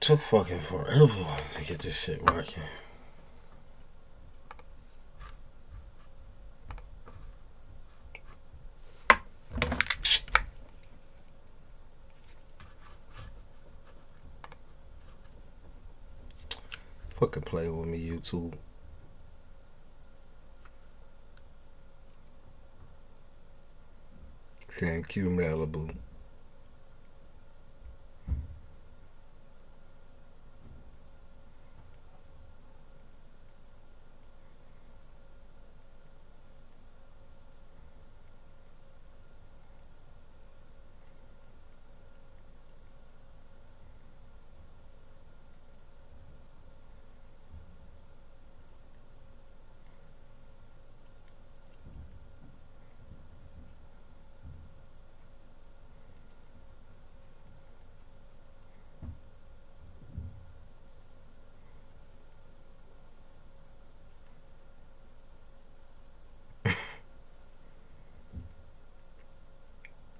Took fucking forever to get this shit working. Fucking play with me, YouTube. Thank you, Malibu.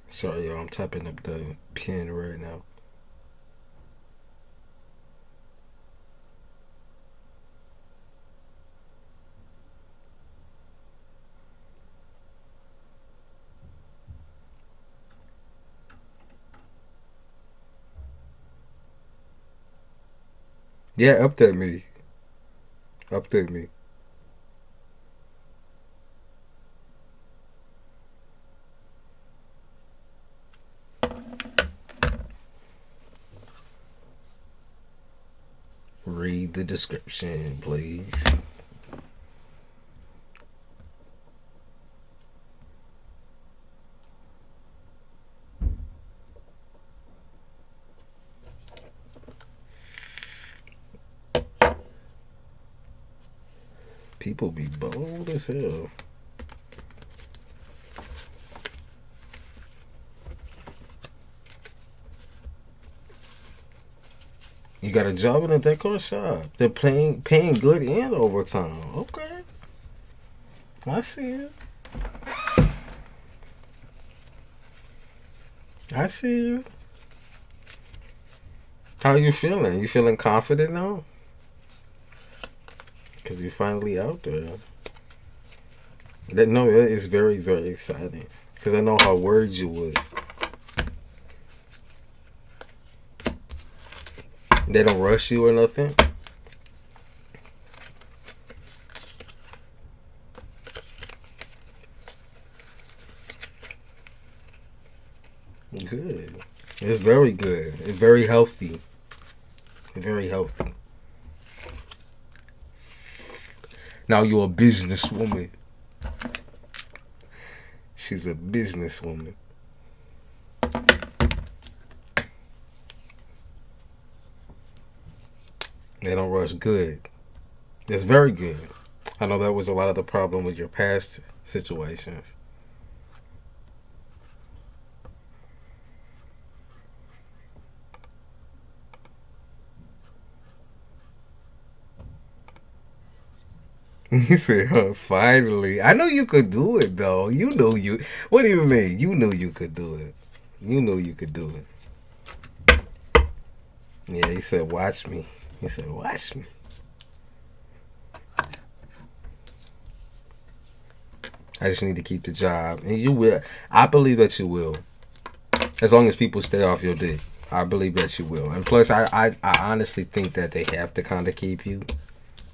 Sorry, y'all. I'm typing up the pin right now. Yeah, update me. Update me. Read the description, please. People be bold as hell. You got a job in a decor shop. They're paying good and overtime. Okay. I see it. I see you. How you feeling? You feeling confident now? Because you're finally out there. That is very, very exciting. Because I know how worried you was. They don't rush you or nothing? Good. It's very good. It's very healthy. Very healthy. Now you're a businesswoman. She's a businesswoman. They don't rush. Good. It's very good. I know that was a lot of the problem with your past situations. He said, finally. I know you could do it, though. You knew you. What do you mean? You knew you could do it. You knew you could do it. Yeah, he said, watch me. He said, watch me. I just need to keep the job. And you will. I believe that you will. As long as people stay off your dick. I believe that you will. And plus, I honestly think that they have to kind of keep you.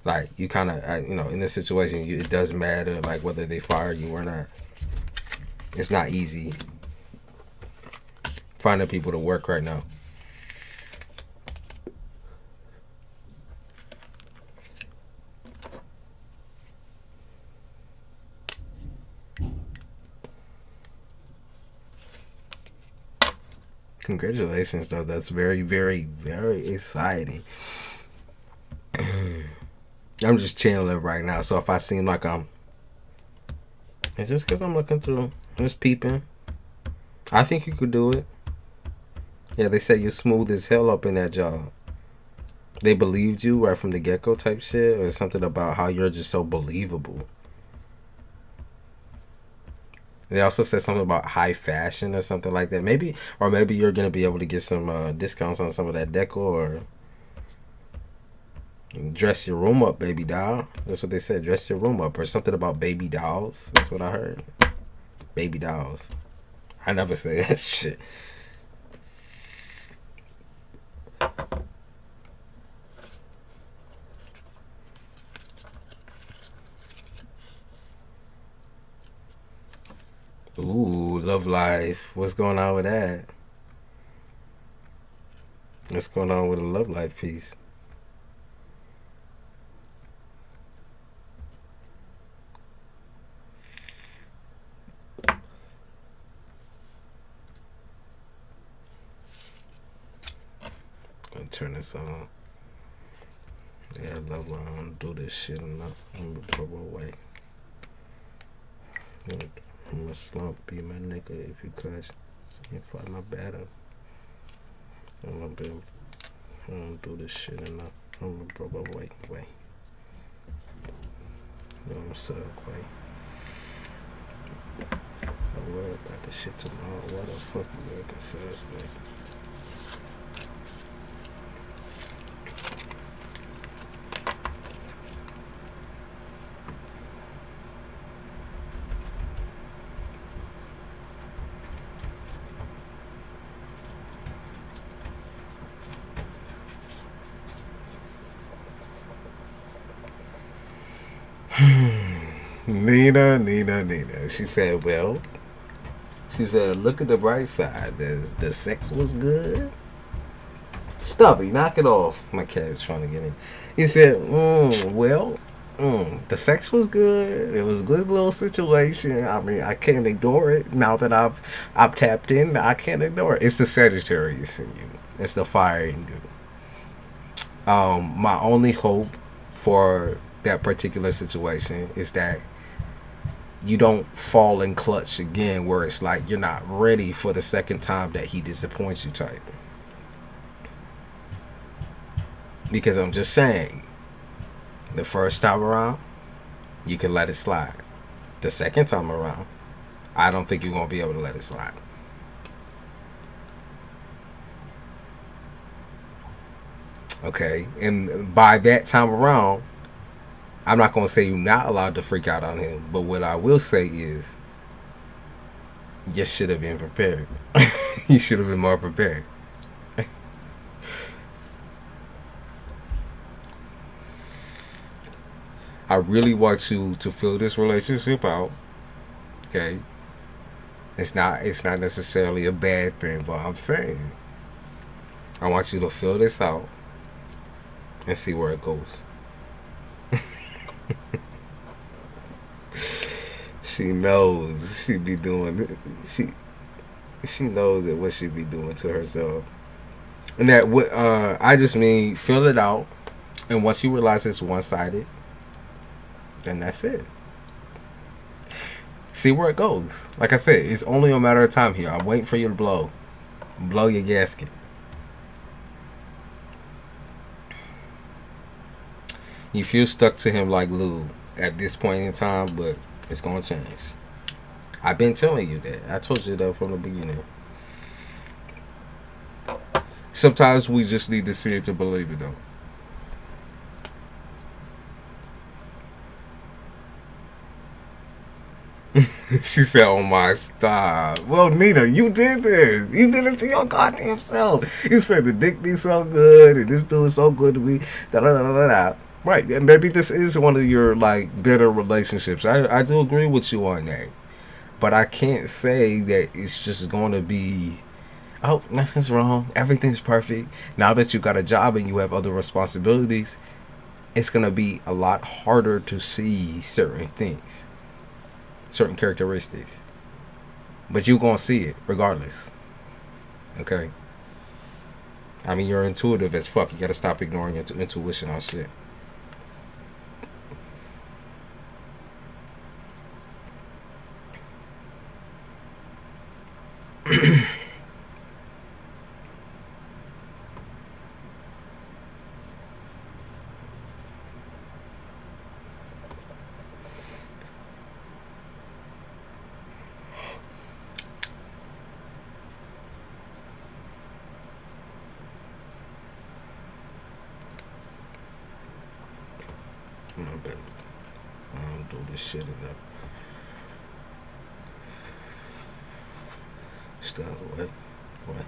Like, you kind of, in this situation, it does matter, like, whether they fire you or not. It's not easy finding people to work right now. Congratulations, though. That's very, very, very exciting. I'm just channeling right now, so if I seem like it's just because I'm looking through, I'm just peeping. I think you could do it. Yeah, they say you're smooth as hell up in that job. They believed you right from the get-go type shit, or something about how you're just so believable. They also said something about high fashion or something like that. Maybe you're going to be able to get some discounts on some of that decor. Dress your room up, baby doll. That's what they said. Dress your room up, or something about baby dolls. That's what I heard. Baby dolls. I never say that shit. Ooh, love life. What's going on with that? What's going on with a love life piece? Gonna turn this on. Yeah, love life. I'm gonna do this shit enough. I'm gonna put away. I'm a slump, be my nigga if you clutch. So you fight my battle. I'm gonna do this shit enough. I'm gonna put away. I'm so quiet. I worry about this shit tomorrow. What the fuck you working says, man? Nina. She said, well, look at the bright side. The sex was good. Stubby, knock it off. My cat's trying to get in. He said, the sex was good. It was a good little situation. I mean, I can't ignore it. Now that I've tapped in, I can't ignore it. It's the Sagittarius in you. It's the fire in you. My only hope for that particular situation is that you don't fall in clutch again, where it's like you're not ready for the second time that he disappoints you type. Because I'm just saying, the first time around, you can let it slide. The second time around, I don't think you're going to be able to let it slide. Okay, and by that time around, I'm not going to say you're not allowed to freak out on him, but what I will say is you should have been prepared. You should have been more prepared. I really want you to fill this relationship out. Okay, it's not necessarily a bad thing, but I'm saying I want you to fill this out and see where it goes. She knows she be doing it. She knows that what she be doing to herself, and that what I just mean fill it out, and once you realize it's one sided, then that's it. See where it goes. Like I said, it's only a matter of time here. I'm waiting for you to blow your gasket. You feel stuck to him like glue at this point in time, but it's gonna change. I've been telling you that. I told you that from the beginning. Sometimes we just need to see it to believe it, though. She said, "Oh my, stop." Well, Nina, you did this. You did it to your goddamn self. You said the dick be so good and this dude is so good to me. Da da da da da. Right, and maybe this is one of your like better relationships. I do agree with you on that, but I can't say that it's just going to be, oh, nothing's wrong, everything's perfect. Now that you got a job and you have other responsibilities, it's going to be a lot harder to see certain things, certain characteristics. But you're going to see it regardless. Okay? I mean, you're intuitive as fuck. You got to stop ignoring your intuition on shit. My bad. I don't do this shit enough. Stop. What? What?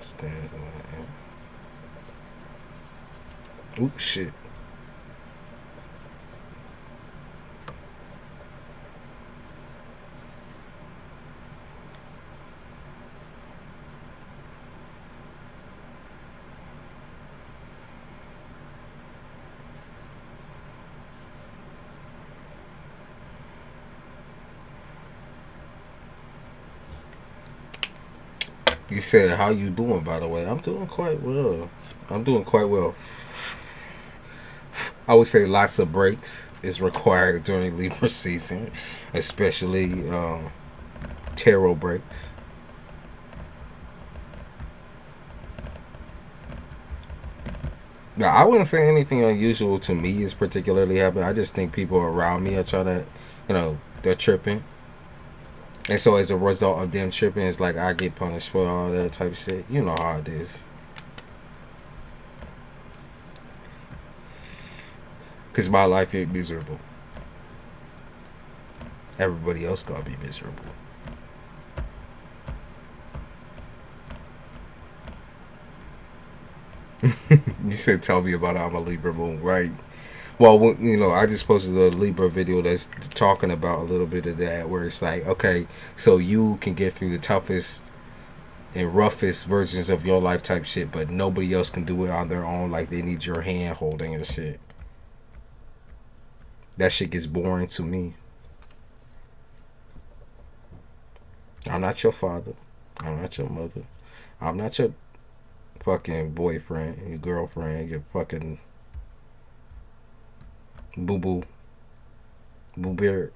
Stand where I am. Oops, shit. You said, how you doing, by the way? I'm doing quite well. I'm doing quite well. I would say lots of breaks is required during Libra season, especially tarot breaks. Now, I wouldn't say anything unusual to me is particularly happening. I just think people around me are trying to, they're tripping. And so as a result of them tripping, it's like I get punished for all that type of shit. You know how it is. Because my life ain't miserable. Everybody else gotta be miserable. You said tell me about I'm a Libra moon, right? Well, I just posted a Libra video that's talking about a little bit of that, where it's like, okay, so you can get through the toughest and roughest versions of your life type shit, but nobody else can do it on their own. Like, they need your hand holding and shit. That shit gets boring to me. I'm not your father. I'm not your mother. I'm not your fucking boyfriend, your girlfriend, your fucking boo beard.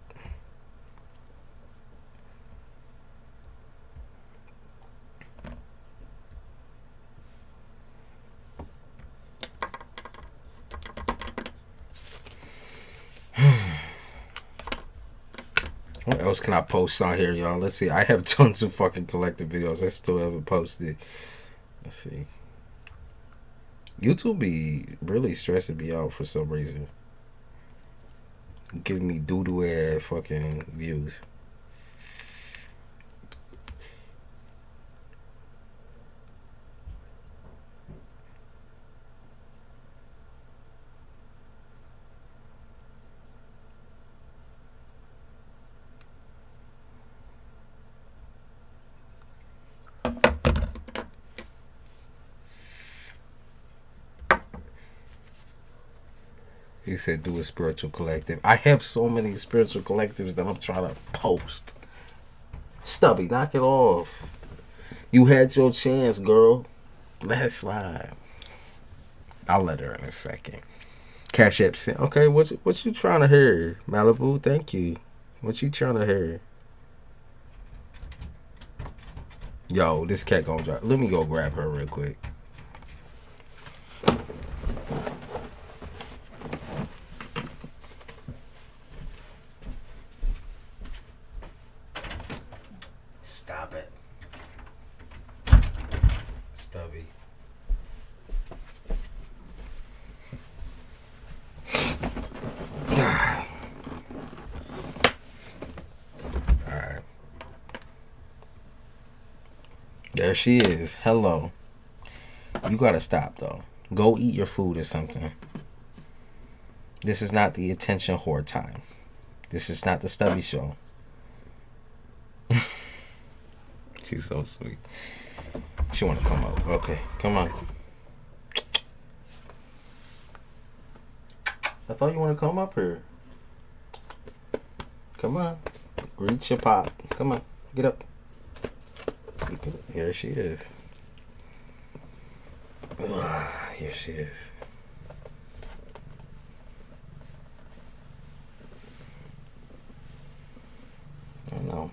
What else can I post on here, y'all? Let's see. I have tons of fucking collective videos I still haven't posted. Let's see. YouTube be really stressing me out for some reason. Giving me doo-doo ass fucking views. He said do a spiritual collective. I have so many spiritual collectives that I'm trying to post. Stubby, knock it off. You had your chance, girl. Let it slide. I'll let her in a second. CASHAPP sent. Okay, what you trying to hear, Malibu? Thank you. What you trying to hear? Yo, this cat gonna drop. Let me go grab her real quick. Stop it. Stubby. Alright. There she is. Hello. You gotta stop though. Go eat your food or something. This is not the attention whore time. This is not the Stubby show. She's so sweet. She wanna come up. Okay, come on. I thought you wanna come up here. Come on. Reach your pop. Come on. Get up. Here she is. Here she is. I know.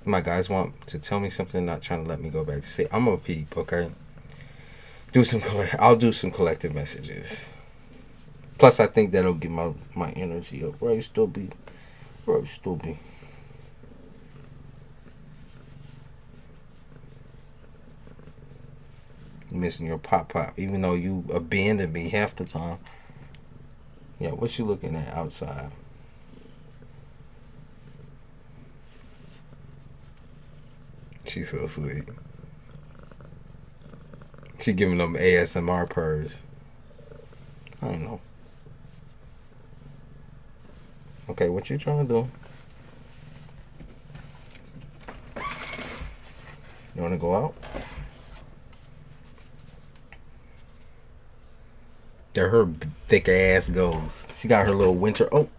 My guys want to tell me something, not trying to let me go back to sleep. I'm a peep, okay? I'll do some collective messages. Plus, I think that'll get my energy up. Right, Stubby. Right, Stubby. You missing your pop, even though you abandoned me half the time. Yeah, what you looking at outside? She's so sweet. She giving them ASMR purrs. I don't know. Okay, what you trying to do? You want to go out? There her thick ass goes. She got her little winter. Oh,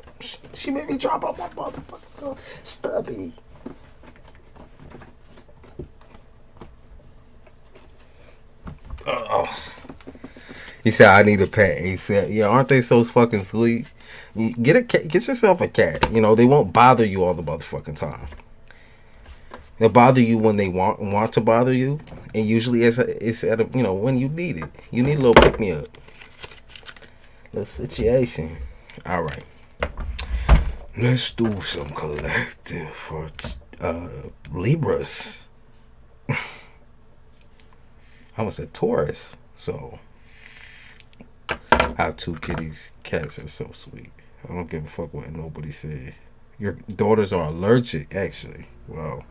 she made me drop off my motherfucking Stubby. Oh. He said, I need a pet. He said, yeah, aren't they so fucking sweet? Get a cat, get yourself a cat. You know, they won't bother you all the motherfucking time. They'll bother you when they want to bother you. And usually it's at a, you know, when you need it. You need a little pick me up. Little situation. All right. Let's do some collective for Libras. I almost said Taurus. So I have 2 kitties. Cats are so sweet. I don't give a fuck what nobody said. Your daughters are allergic, actually. Wow.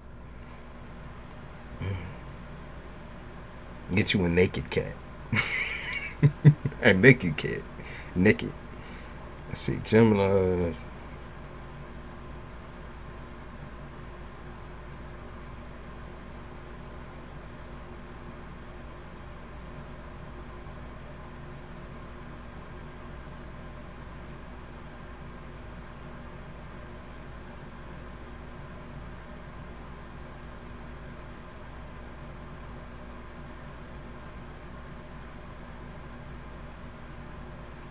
Get you a naked cat. A naked cat. Naked. Let's see. Gemini.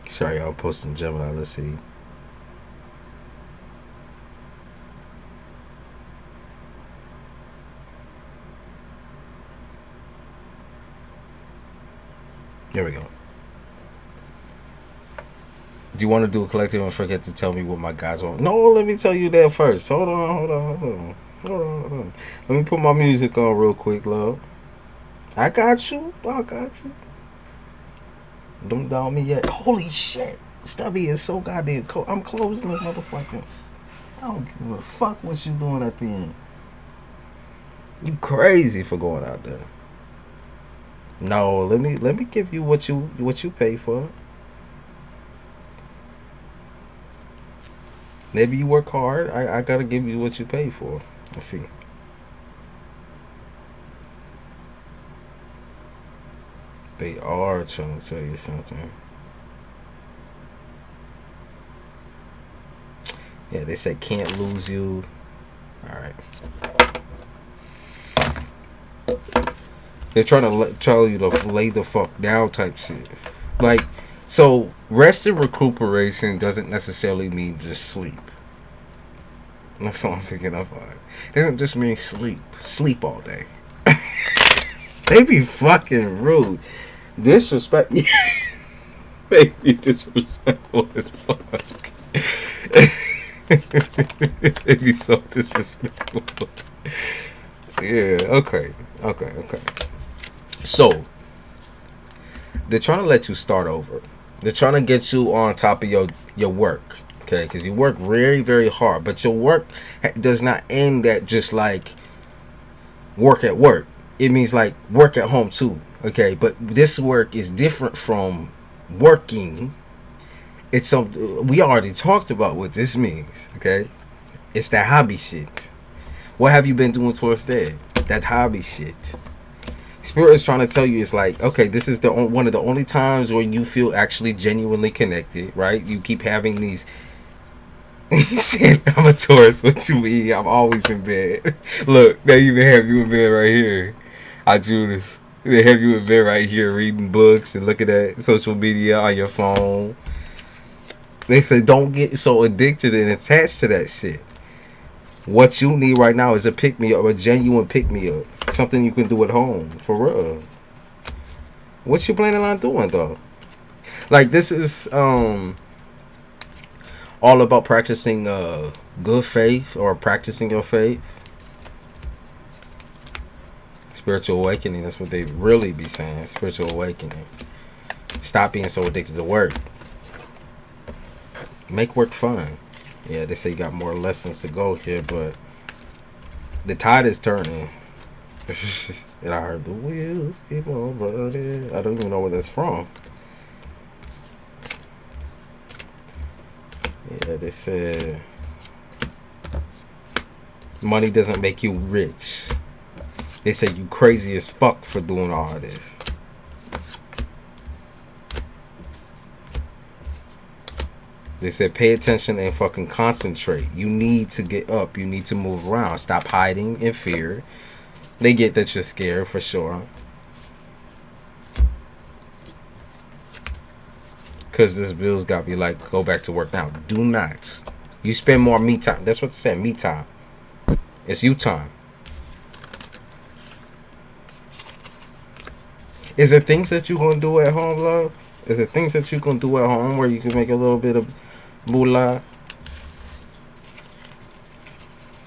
Sorry, y'all posting Gemini. Let's see. There we go. Do you want to do a collective and forget to tell me what my guys want? No, let me tell you that first. Hold on. Let me put my music on real quick, love. I got you. Don't down me yet. Holy shit. Stubby is so goddamn cold. I'm closing this motherfucker. I don't give a fuck what you doing at the end. You crazy for going out there. No, let me give you what you pay for. Maybe you work hard. I gotta give you what you pay for. Let's see. They are trying to tell you something. Yeah, they said can't lose you. Alright. They're trying to tell you to lay the fuck down type shit. Like, so rest and recuperation doesn't necessarily mean just sleep. That's what I'm picking up on. It doesn't just mean sleep. Sleep all day. They be fucking rude. Disrespect. They be disrespectful as fuck. They be so disrespectful. Yeah, okay. So, they're trying to let you start over. They're trying to get you on top of your work. Okay, because you work very, very hard. But your work does not end at just like work at work. It means like work at home too. Okay, but this work is different from working. It's something we already talked about what this means. Okay, it's that hobby shit. What have you been doing towards that hobby shit? Spirit is trying to tell you, it's like, okay, this is one of the only times where you feel actually genuinely connected, right? You keep having these. He said, I'm a Taurus. What you mean? I'm always in bed. Look, they even have you in bed right here. I drew this. They have you in bed right here reading books and looking at social media on your phone. They say don't get so addicted and attached to that shit. What you need right now is a pick-me-up, a genuine pick-me-up. Something you can do at home, for real. What you planning on doing though? Like this is all about practicing good faith or practicing your faith. Spiritual awakening. That's what they really be saying. Spiritual awakening. Stop being so addicted to work. Make work fun. Yeah, they say you got more lessons to go here, but the tide is turning. And I heard the wheels keep on running. I don't even know where that's from. Yeah, they said money doesn't make you rich. They say you crazy as fuck for doing all this. They said pay attention and fucking concentrate. You need to get up. You need to move around. Stop hiding in fear. They get that you're scared for sure. Because this bill's got to be like, go back to work now. Do not. You spend more me time. That's what they said, me time. It's you time. Is there things that you going to do at home, love? Is there things that you going to do at home where you can make a little bit of moolah?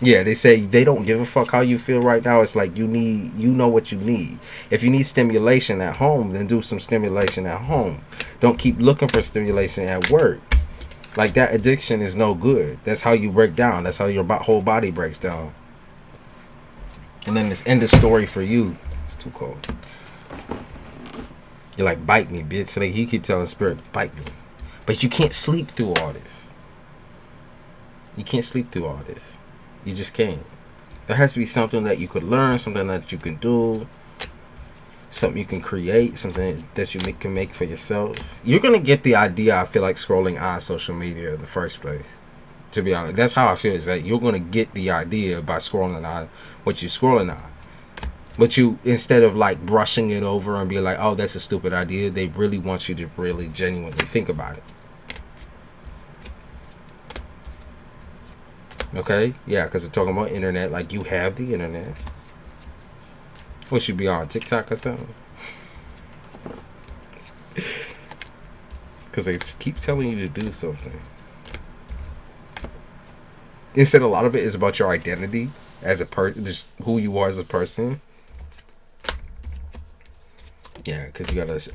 Yeah, they say they don't give a fuck how you feel right now. It's like you know what you need. If you need stimulation at home, then do some stimulation at home. Don't keep looking for stimulation at work. Like that addiction is no good. That's how you break down. That's how your whole body breaks down. And then it's end of story for you. It's too cold. You're like, bite me, bitch. Like he keep telling spirit, bite me. But you can't sleep through all this. You can't sleep through all this. You just can't. There has to be something that you could learn, something that you can do, something you can create, something that you can make for yourself. You're going to get the idea, I feel like, scrolling on social media in the first place. To be honest, that's how I feel, is that you're going to get the idea by scrolling on what you're scrolling on. But you, instead of like brushing it over and be like, oh, that's a stupid idea, they really want you to really genuinely think about it. Okay? Yeah, because they're talking about internet. Like, you have the internet. What, should be on TikTok or something? Because they keep telling you to do something. Instead, a lot of it is about your identity as a person, just who you are as a person. Yeah, because you got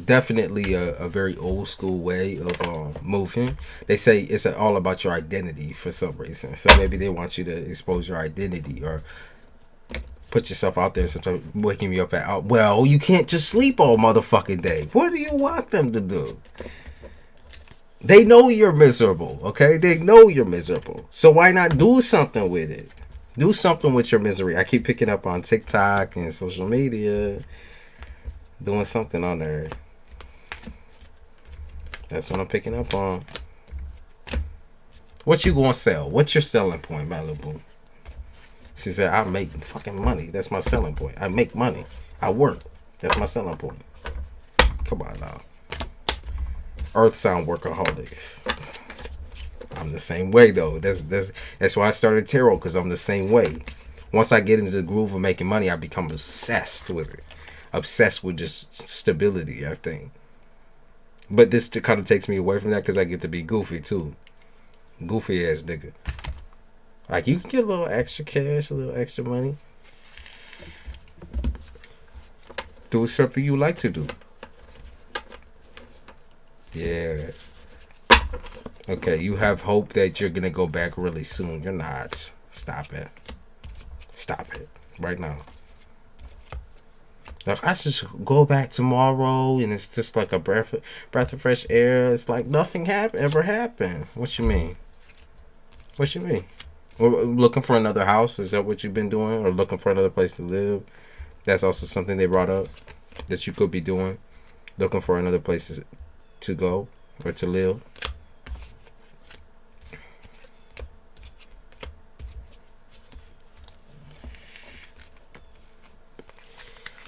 definitely a very old school way of moving. They say it's all about your identity for some reason. So maybe they want you to expose your identity or put yourself out there. Sometimes waking me up at, well, you can't just sleep all motherfucking day. What do you want them to do? They know you're miserable, okay? They know you're miserable. So why not do something with it? Do something with your misery. I keep picking up on TikTok and social media. Doing something on there. That's what I'm picking up on. What you gonna sell? What's your selling point, Malibu? She said, I make fucking money. That's my selling point. I make money. I work. That's my selling point. Come on now. Earth sound workaholics. I'm the same way though. That's why I started tarot, because I'm the same way. Once I get into the groove of making money, I become obsessed with it. Obsessed with just stability, I think. But this kind of takes me away from that because I get to be goofy too. Goofy ass nigga. Like, you can get a little extra cash, a little extra money. Do something you like to do. Yeah. Okay, you have hope that you're going to go back really soon. You're not. Stop it. Stop it. Right now. Like, I just go back tomorrow and it's just like a breath of fresh air. It's like nothing ever happened. What you mean? What you mean? Looking for another house? Is that what you've been doing? Or looking for another place to live? That's also something they brought up that you could be doing. Looking for another place to go or to live.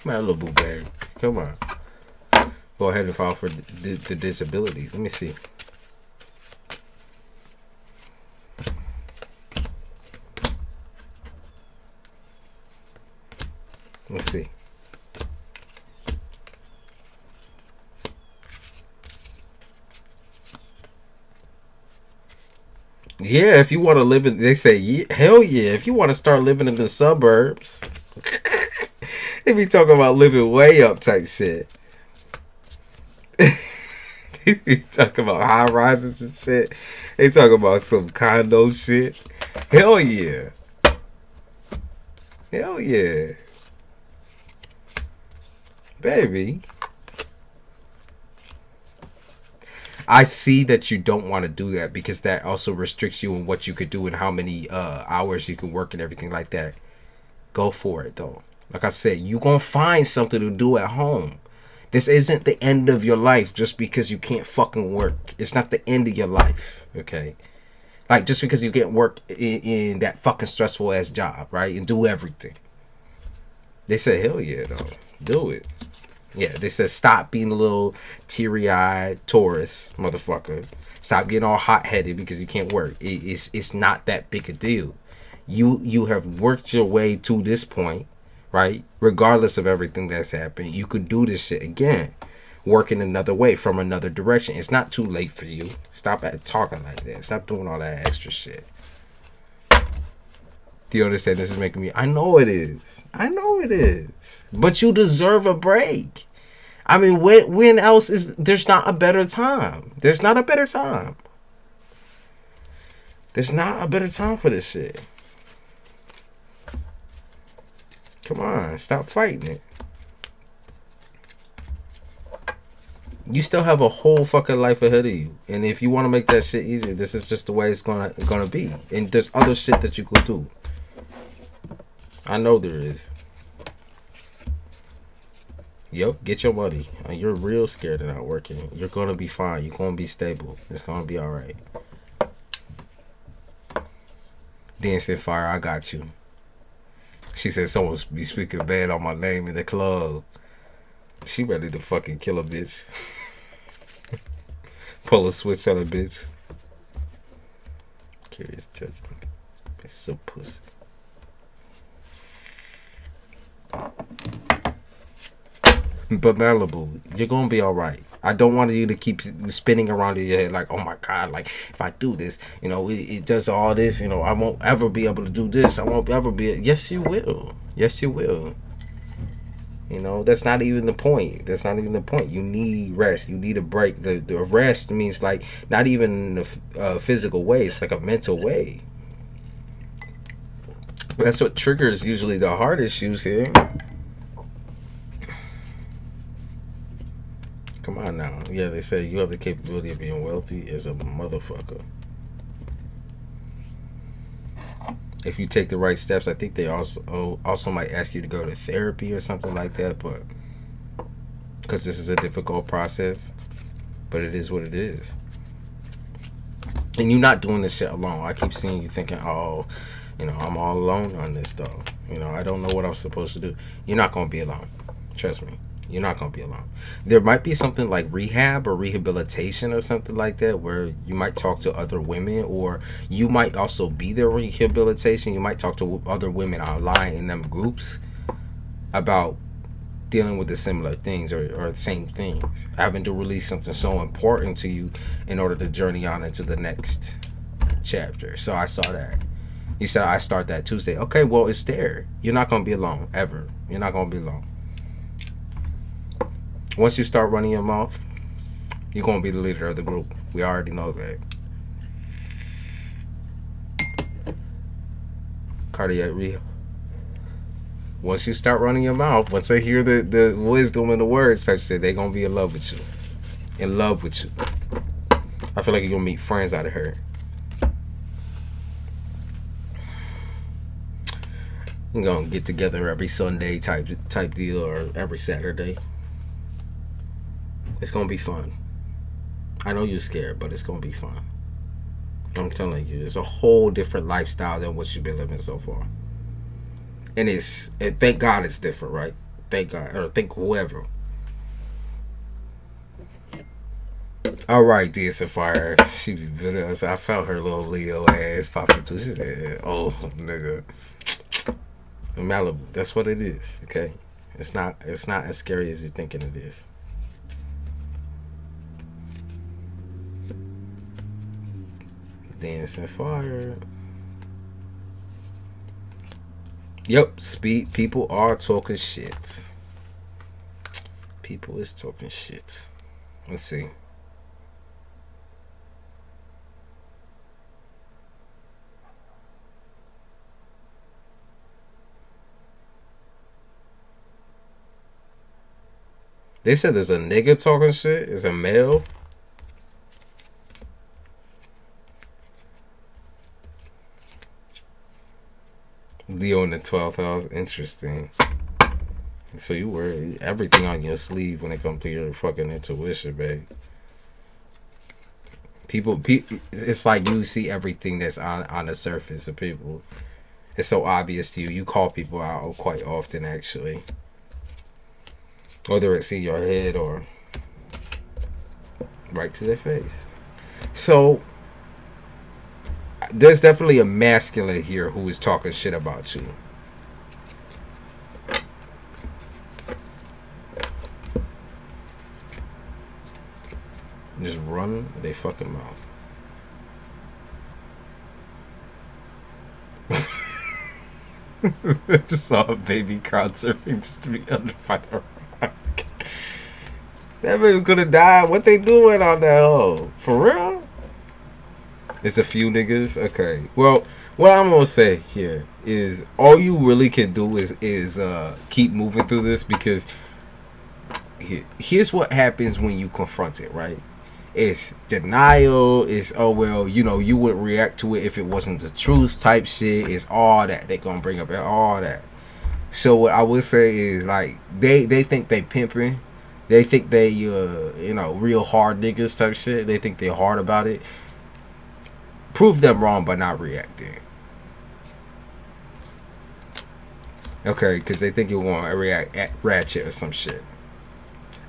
Come on, little boo bag. Come on. Go ahead and file for the disability. Let me see. Let's see. Yeah, if you want to live in, they say, yeah, hell yeah. If you want to start living in the suburbs, they be talking about living way up type shit. They be talking about high rises and shit. They talk about some condo shit. Hell yeah. Hell yeah. Baby. I see that you don't want to do that because that also restricts you in what you could do and how many hours you can work and everything like that. Go for it though. Like I said, you gonna find something to do at home. This isn't the end of your life just because you can't fucking work. It's not the end of your life, okay? Like just because you get work in that fucking stressful ass job, right? And do everything. They said, hell yeah, though. Do it. Yeah, they said stop being a little teary-eyed tourist, motherfucker. Stop getting all hot-headed because you can't work. It's not that big a deal. You have worked your way to this point, right? Regardless of everything that's happened, you could do this shit again. Work in another way from another direction. It's not too late for you. Stop talking like that. Stop doing all that extra shit. Do you understand? This is making me. I know it is. I know it is. But you deserve a break. I mean, when else is there's not a better time? There's not a better time. There's not a better time for this shit. Come on, stop fighting it. You still have a whole fucking life ahead of you, and if you want to make that shit easy, this is just the way it's gonna be. And there's other shit that you could do. I know there is. Yo, get your money. You're real scared of not working. You're gonna be fine. You're gonna be stable. It's gonna be all right. Dancing Fire, I got you. She said someone be speaking bad on my name in the club. She ready to fucking kill a bitch. Pull a switch on a bitch. Curious judgment. It's so pussy. But Malibu, you're gonna be all right. I don't want you to keep spinning around in your head like, oh my God, like if I do this, you know, it does all this, you know, I won't ever be able to do this. I won't ever be. Yes, you will. Yes, you will. You know, that's not even the point. That's not even the point. You need rest. You need a break. The rest means like not even in a physical way. It's like a mental way. That's what triggers usually the heart issues here. Come on now. Yeah, they say you have the capability of being wealthy as a motherfucker. If you take the right steps, I think they also might ask you to go to therapy or something like that, but because this is a difficult process, but it is what it is. And you're not doing this shit alone. I keep seeing you thinking, oh, you know, I'm all alone on this though. You know, I don't know what I'm supposed to do. You're not going to be alone. Trust me. You're not going to be alone. There might be something like rehab or rehabilitation or something like that where you might talk to other women, or you might also be their rehabilitation. You might talk to other women online in them groups about dealing with the similar things or the same things. Having to release something so important to you in order to journey on into the next chapter. So I saw that. You said I start that Tuesday. Okay, well, it's there. You're not going to be alone, ever. You're not going to be alone. Once you start running your mouth, you're going to be the leader of the group. We already know that. Cardiac rehab. Once you start running your mouth, once they hear the wisdom and the words, such shit, they're going to be in love with you. In love with you. I feel like you're going to meet friends out of her. You're going to get together every Sunday type deal, or every Saturday. It's going to be fun. I know you're scared, but it's going to be fun. I'm telling you, it's a whole different lifestyle than what you've been living so far. And thank God it's different, right? Thank God, or thank whoever. All right, dear Sapphire. She be bitter. I felt her little Leo ass popping through. She said, oh, nigga. Malibu, that's what it is, okay? It's not as scary as you're thinking it is. dancing fire. Yep, speed. People are talking shit. People is talking shit. Let's see. They said there's a nigga talking shit. It's a male. Leo in the 12th house. Interesting. So you wear everything on your sleeve when it comes to your fucking intuition, babe. People, it's like you see everything that's on the surface of people. It's so obvious to you. You call people out quite often, actually. Whether it's in your head or right to their face. So there's definitely a masculine here who is talking shit about you. Just run they fucking mouth. I just saw a baby crowd surfing just to be under fire. That baby could have died. What they doing on that hole? For real? It's a few niggas? Okay. Well, what I'm going to say here is all you really can do is keep moving through this, because here's what happens when you confront it, right? It's denial. It's, oh, well, you know, you would react to it if it wasn't the truth type shit. It's all that. They're going to bring up all that. So what I would say is, like, they think they pimping. They think they, you know, real hard niggas type shit. They think they're hard about it. Prove them wrong by not reacting. Okay, because they think you want to react at ratchet or some shit.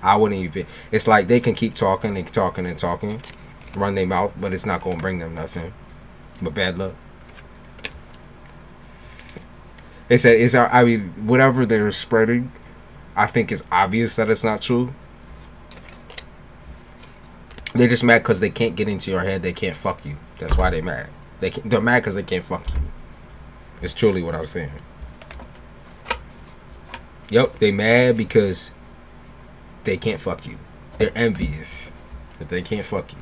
I wouldn't even. It's like they can keep talking and talking and talking, run their mouth, but it's not going to bring them nothing but bad luck. They said, I mean, whatever they're spreading, I think it's obvious that it's not true. They're just mad because they can't get into your head. They can't fuck you. That's why they're mad. They're mad because they can't fuck you. It's truly what I'm saying. Yep, they mad because they can't fuck you. They're envious that they can't fuck you.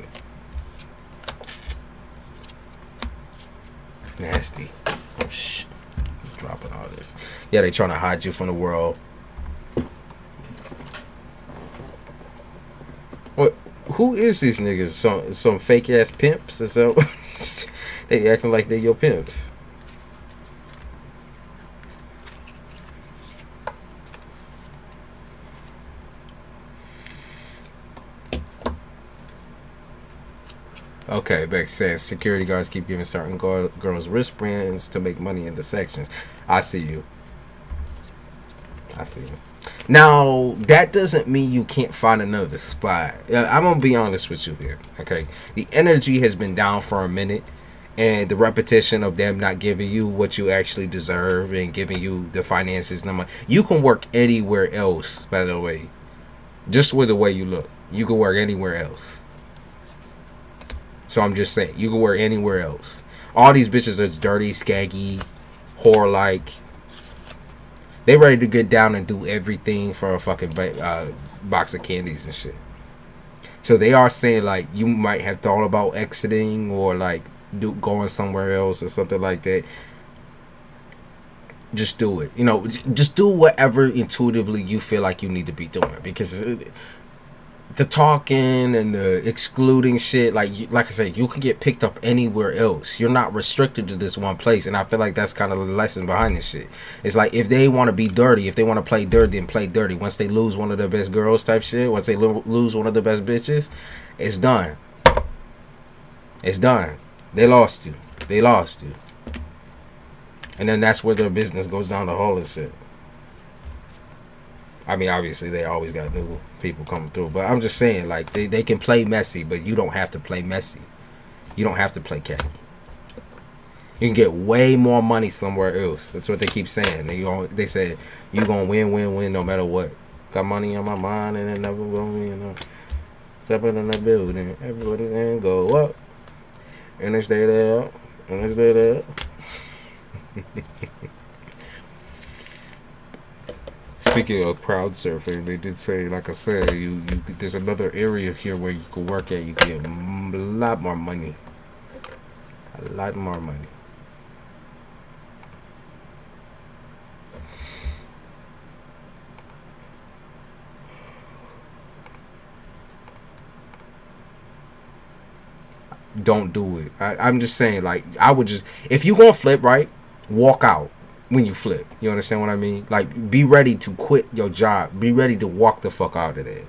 Nasty. Oh, shit. Dropping all this. Yeah, they trying to hide you from the world. What? Who is these niggas? Some fake ass pimps? Is that they acting like they your pimps? Okay, Beck says security guards keep giving certain girls wristbands to make money in the sections. I see you. I see you. Now, that doesn't mean you can't find another spot. I'm going to be honest with you here, okay? The energy has been down for a minute, and the repetition of them not giving you what you actually deserve and giving you the finances. You can work anywhere else, by the way. Just with the way you look. You can work anywhere else. So I'm just saying, you can work anywhere else. All these bitches are dirty, skaggy, whore-like. They ready to get down and do everything for a fucking box of candies and shit. So they are saying, like, you might have thought about exiting or, like, going somewhere else or something like that. Just do it. You know, just do whatever intuitively you feel like you need to be doing. Because the talking and the excluding shit, like I said, you can get picked up anywhere else. You're not restricted to this one place, and I feel like that's kind of the lesson behind this shit. It's like, if they want to be dirty, if they want to play dirty, then play dirty. Once they lose one of their best girls type shit, once they lose one of the best bitches, it's done. It's done. They lost you. They lost you. And then that's where their business goes down the hole and shit. I mean, obviously, they always got new people coming through. But I'm just saying, like, they can play messy, but you don't have to play messy. You don't have to play catty. You can get way more money somewhere else. That's what they keep saying. They said, you going to win no matter what. Got money on my mind and it never going to, jumping in the building. Everybody then go up. And it's there. And it's there. Speaking of crowd surfing, they did say, like I said, there's another area here where you can work at. You can get a lot more money. A lot more money. Don't do it. I'm just saying, like, I would just, if you gonna flip, right, walk out when you flip. You understand what I mean? Like, be ready to quit your job. Be ready to walk the fuck out of there.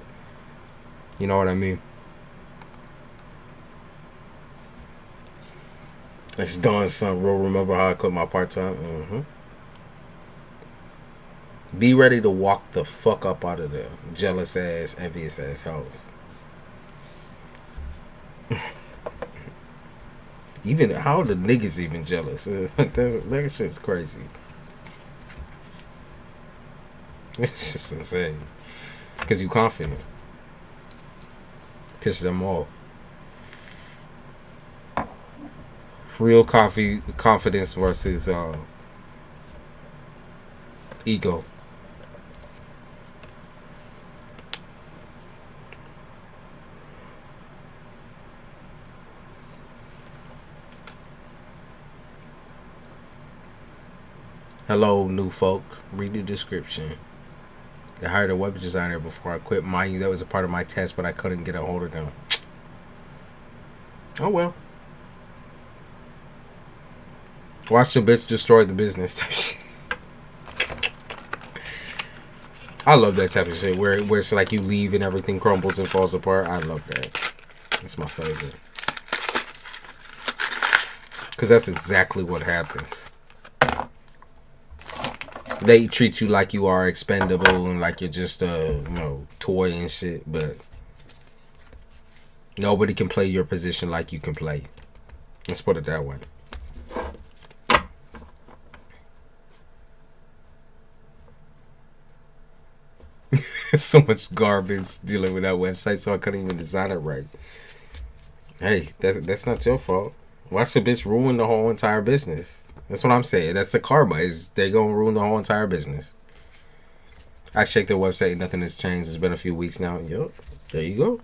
You know what I mean? It's done, son. Bro, remember how I quit my part time? Be ready to walk the fuck up out of there. Jealous ass, envious ass hoes. Even how the niggas even jealous? That shit's crazy. It's just insane. Cause you confident. Piss them off. Real confidence versus ego. Hello, new folk. Read the description. They hired a web designer before I quit. Mind you, that was a part of my test, but I couldn't get a hold of them. Oh well. Watch the bitch destroy the business type shit. I love that type of shit where it's like you leave and everything crumbles and falls apart. I love that. That's my favorite. Because that's exactly what happens. They treat you like you are expendable and like you're just a toy and shit, but nobody can play your position like you can play. Let's put it that way. So much garbage dealing with that website, so I couldn't even design it right. Hey, that's not your fault. Watch the bitch ruin the whole entire business. That's what I'm saying. That's the karma. Is they gonna ruin the whole entire business. I checked their website. Nothing has changed. It's been a few weeks now. Yup. There you go.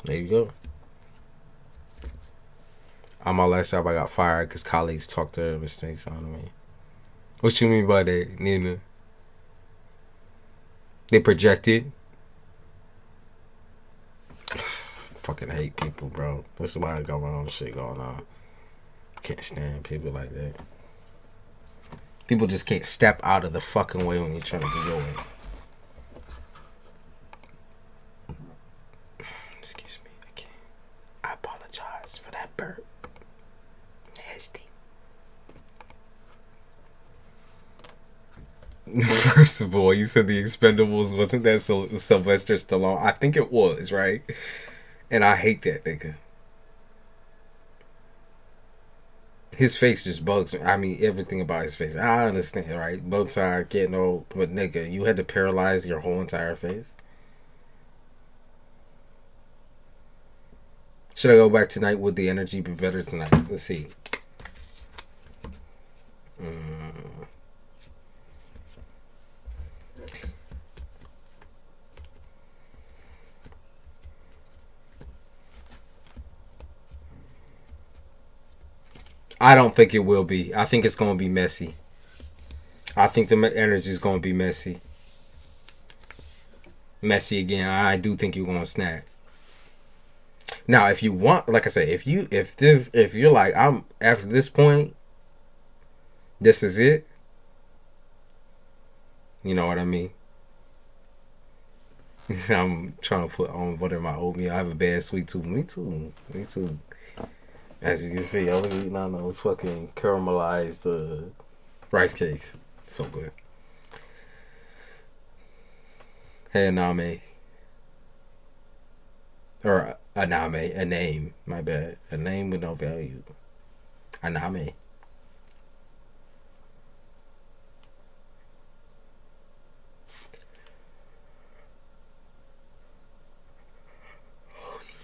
There you go. On my last job, I got fired because colleagues talked their mistakes on me. What you mean by that, Nina? They projected. Fucking hate people, bro. That's why I got my own shit going on. Can't stand people like that. People just can't step out of the fucking way when you're trying to do your way. Excuse me. I can't. I apologize for that burp. Nasty. First of all, you said The Expendables. Wasn't that Sylvester Stallone? I think it was, right? And I hate that nigga. His face just bugs me. I mean, everything about his face. I understand, right? Both sides getting old. But nigga, you had to paralyze your whole entire face? Should I go back tonight? Would the energy be better tonight? Let's see. I don't think it will be. I think it's going to be messy. I think the energy is going to be messy. Messy again. I do think you're going to snap. Now, if you want, like I said, if you're like, I'm after this point, this is it. You know what I mean? I'm trying to put on butter my oatmeal. I have a bad sweet tooth. Me too. As you can see, I was eating on those fucking caramelized rice cakes. So good. Hey, Aname. Or Aname. A name. My bad. A name with no value. Aname.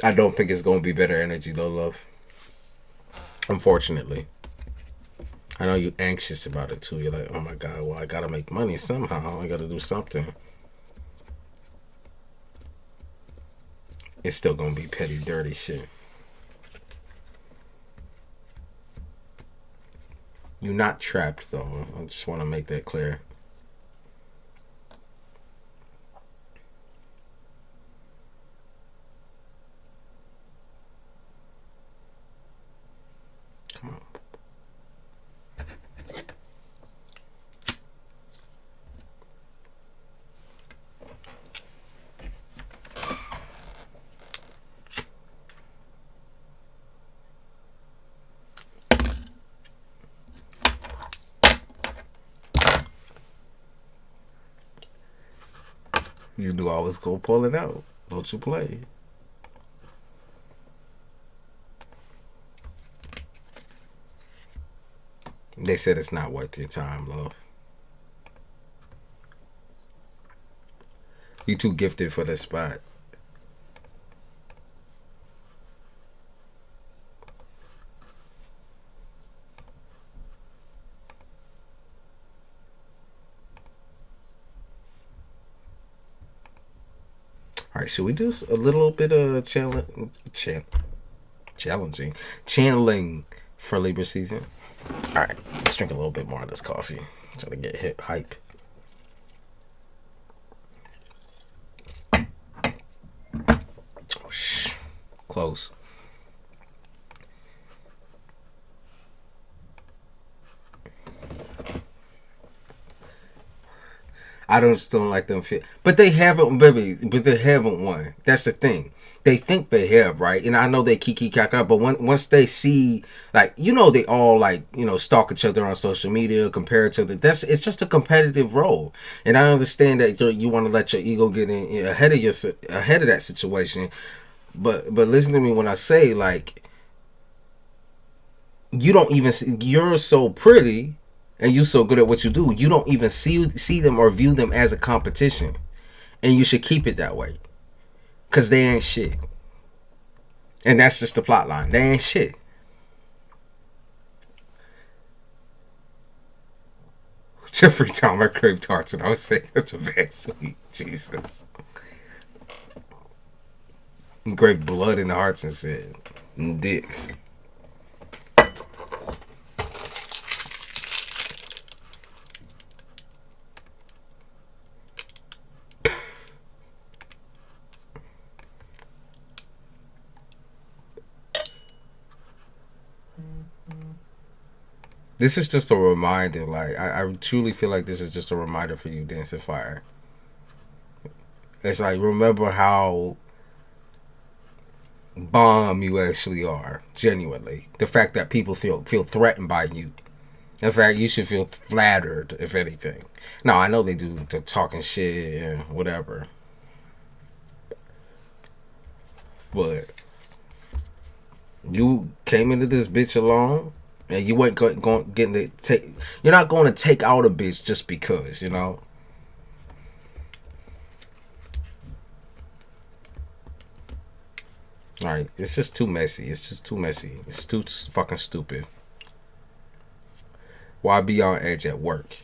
I don't think it's going to be better energy though, love. Unfortunately. I know you're anxious about it too. You're like, oh my God, well, I gotta make money somehow. I gotta do something. It's still gonna be petty, dirty shit. You're not trapped though. I just want to make that clear. Come on. You knew I was gonna pull it out. Don't you play. They said it's not worth your time, love. You too gifted for this spot. All right, should we do a little bit of challenging channeling for Libra season? All right, let's drink a little bit more of this coffee. Try to get hip hype. Oh, close. I don't like them fit, but they haven't, baby. But they haven't won. That's the thing. They think they have, right? And I know they kiki kaka, but once they see, like, they all like, stalk each other on social media, compare each other. It's just a competitive role, and I understand that you want to let your ego get in ahead of that situation, but listen to me when I say, like, you don't even see, you're so pretty and you so good at what you do, you don't even see them or view them as a competition, and you should keep it that way, because they ain't shit, and that's just the plot line. They ain't shit. Jeffrey Dahmer crave tarts, and I was saying that's a bad sweet. Jesus. Great blood in the hearts and shit. And dicks. This is just a reminder. Like, I truly feel like this is just a reminder for you, Dancing Fire. It's like, remember how bomb you actually are. Genuinely. The fact that people feel threatened by you. In fact, you should feel flattered, if anything. Now, I know they do the talking shit and whatever. But you came into this bitch alone. And you ain't going getting to take. You're not going to take out a bitch just because, Like, it's just too messy. It's just too messy. It's too fucking stupid. Why be on edge at work?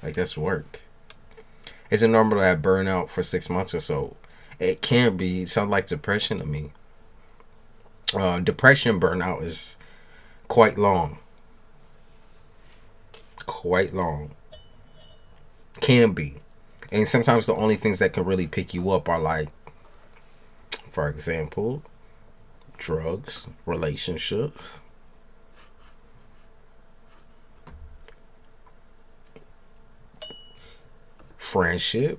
Like, that's work. Is it normal to have burnout for 6 months or so? It can be. It sounds like depression to me. Depression burnout is quite long. Quite long. Can be. And sometimes the only things that can really pick you up are, like, for example, drugs, relationships, friendship,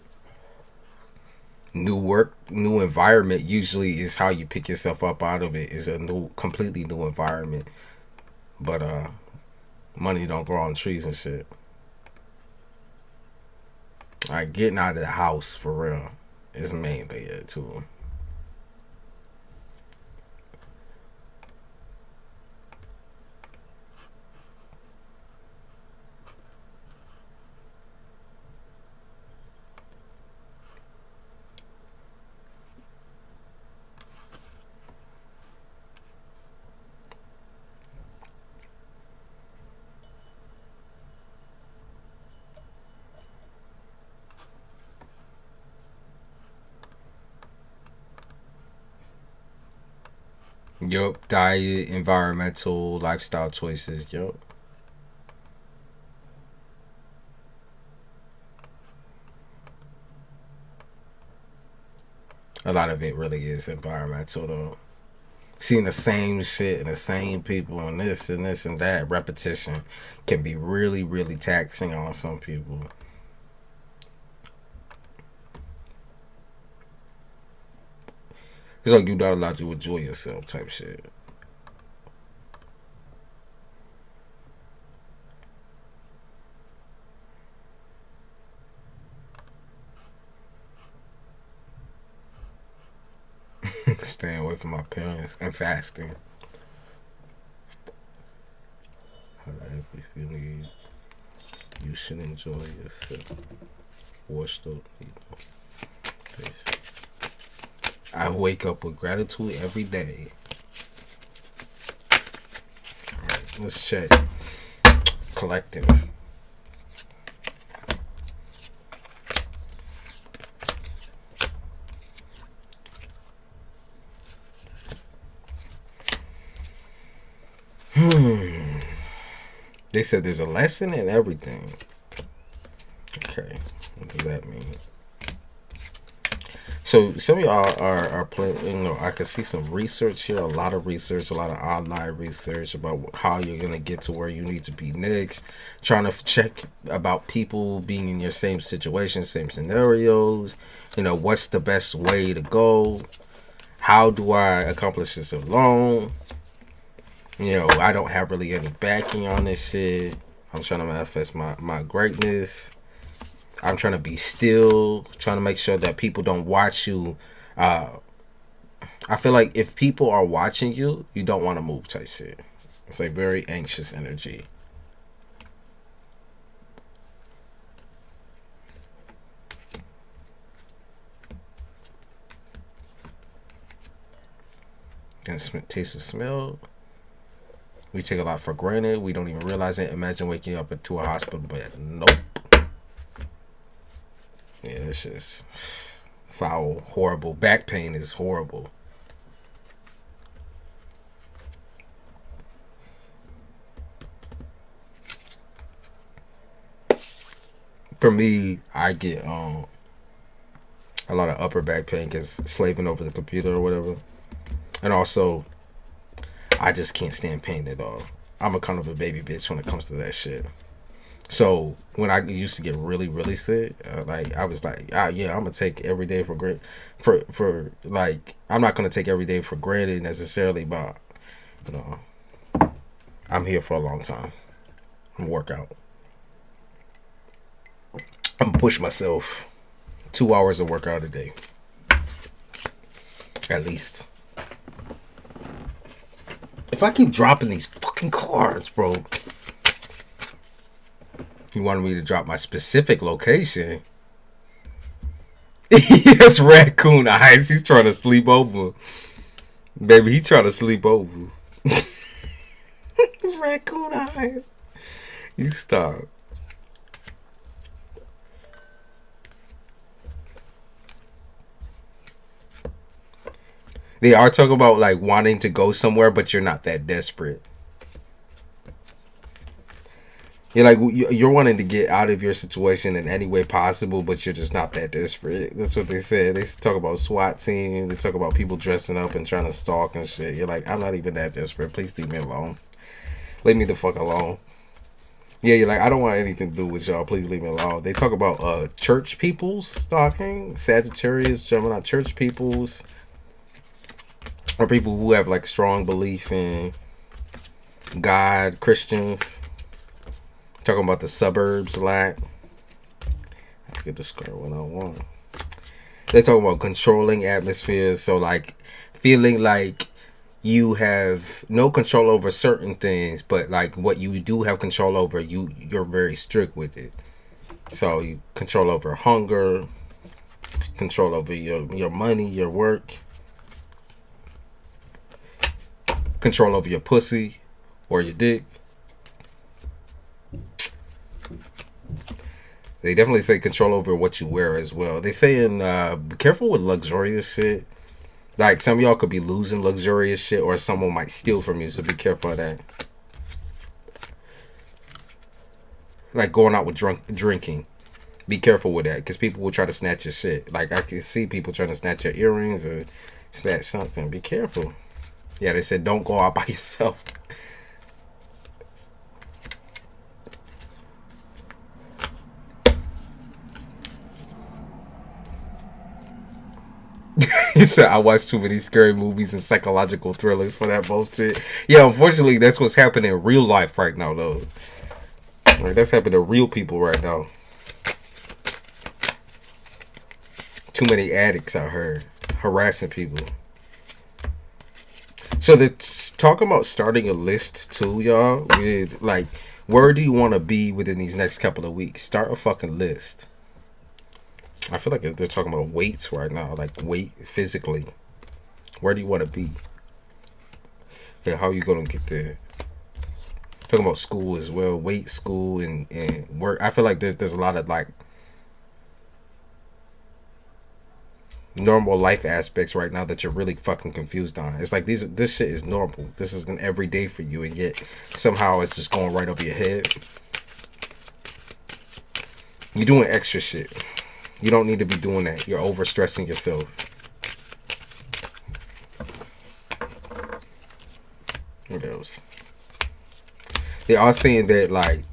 new work, new environment. Usually is how you pick yourself up out of it. Is a completely new environment. But money don't grow on trees and shit. Like, getting out of the house for real is mainly it too. Yup. Diet, environmental, lifestyle choices. Yup. A lot of it really is environmental though. Seeing the same shit and the same people and this and that repetition can be really, really taxing on some people. It's like you're not allowed to enjoy yourself type shit. Staying away from my parents and fasting. If you need, you should enjoy yourself. Wash the, face. I wake up with gratitude every day. Alright, let's check. Collective. They said there's a lesson in everything. Okay, what does that mean? So some of y'all are playing. You know, I can see some research here, a lot of research, a lot of online research about how you're gonna get to where you need to be next. Trying to check about people being in your same situation, same scenarios. You know, what's the best way to go? How do I accomplish this alone? You know, I don't have really any backing on this shit. I'm trying to manifest my greatness. I'm trying to be still, trying to make sure that people don't watch you. I feel like if people are watching you, you don't want to move type shit. It's like very anxious energy. And taste and smell. We take a lot for granted. We don't even realize it. Imagine waking up into a hospital bed. Nope. Yeah, it's just foul, horrible. Back pain is horrible. For me, I get a lot of upper back pain because slaving over the computer or whatever, and also I just can't stand pain at all. I'm a kind of a baby bitch when it comes to that shit. So when I used to get really, really sick, like I was like, yeah, I'm gonna take every day for granted. For like, I'm not gonna take every day for granted necessarily, but you know, I'm here for a long time. I'm gonna work out. I'm gonna push myself 2 hours of workout a day, at least. If I keep dropping these fucking cards, bro. You wanted me to drop my specific location. Yes, raccoon eyes. He's trying to sleep over. Baby, he trying to sleep over. Raccoon eyes. You stop. They are talking about like wanting to go somewhere, but you're not that desperate. You're like you're wanting to get out of your situation in any way possible, but you're just not that desperate. That's what they said. They talk about SWAT team. They talk about people dressing up and trying to stalk and shit. You're like, I'm not even that desperate. Please leave me alone. Leave me the fuck alone. Yeah, you're like, I don't want anything to do with y'all. Please leave me alone. They talk about church peoples stalking, Sagittarius, Gemini, church peoples, or people who have like strong belief in God, Christians. Talking about the suburbs lack. I get this card 101. They're talking about controlling atmospheres. So like feeling like you have no control over certain things, but like what you do have control over, you're very strict with it. So you control over hunger, control over your money, your work, control over your pussy or your dick. They definitely say control over what you wear as well. They say be careful with luxurious shit. Like, some of y'all could be losing luxurious shit, or someone might steal from you, so be careful of that. Like, going out with drinking. Be careful with that, because people will try to snatch your shit. Like, I can see people trying to snatch your earrings or snatch something. Be careful. Yeah, they said don't go out by yourself. He said, I watch too many scary movies and psychological thrillers for that bullshit. Yeah, unfortunately, that's what's happening in real life right now, though. Like, that's happening to real people right now. Too many addicts out here harassing people. So they're talking about starting a list too, y'all. With like, where do you want to be within these next couple of weeks? Start a fucking list. I feel like they're talking about weights right now, like weight physically. Where do you want to be? Yeah, how are you gonna get there? Talking about school as well, weight, school, and work. I feel like there's a lot of like normal life aspects right now that you're really fucking confused on. It's like this shit is normal. This is an everyday for you, and yet somehow it's just going right over your head. You're doing extra shit. You don't need to be doing that. You're overstressing yourself. What else? They are saying that like